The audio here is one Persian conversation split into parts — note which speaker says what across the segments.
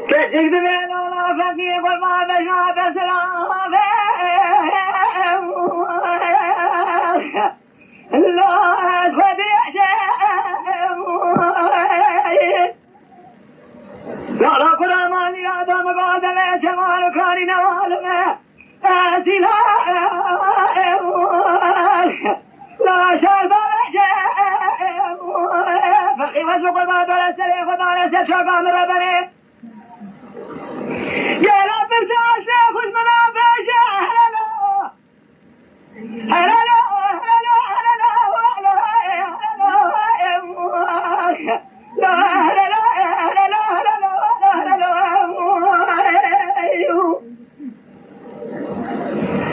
Speaker 1: كشكت من الله فقي قربان بشراب سلام لا تخدر لا قرآن يا دم قادم شمال كاري نوالم سلا لا شرط فقي وزق قربان سلي خدان سشقان ربني يا رب ارتاح خذ منافع هلا هلا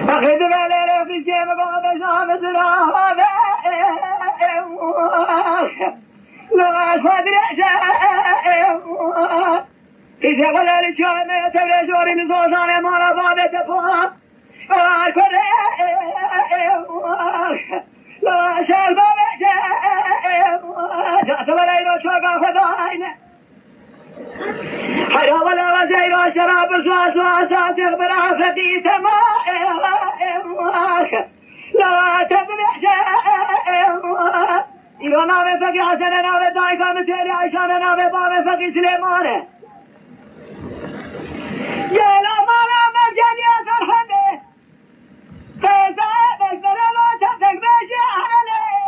Speaker 1: أخذ بالي في الجيب قام شامس الهواء لا أشهد إذا ولا لشام يتبرى جوري نزوزان مالا بابي تفوها الكرة لا أشهد بابي جاءت ولا إلو شوقا خداين حيا ولا وزيرو شراب الزواز واسات يخبر عفتي سماء لا تبرع إيوه ناوي فقي حسن ناوي دايقا متيري عشان ناوي بابي فقي سليمانه يا لا مالا مجد يا فرحبه فيزا بكبر لا تفك بشي عليه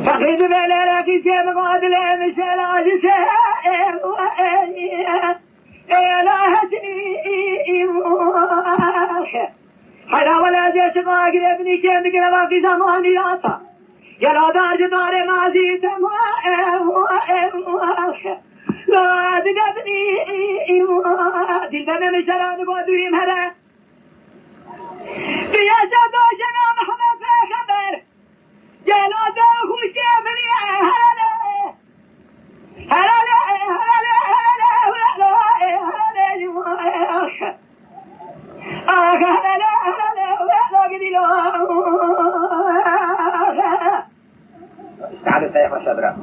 Speaker 1: فقيد بلا في سيب قادل مثل عجسه لا هسيم حلا ولا جيش قاقل ابني كيف نقلبا في زمان ياتا يلا دار جدار مازي لا تقبني دل بنا مشران قدري مهلا في أشد وشنا محمد في خبر جلو دو خوش يبني هلا تعالوا سيخ الشبرة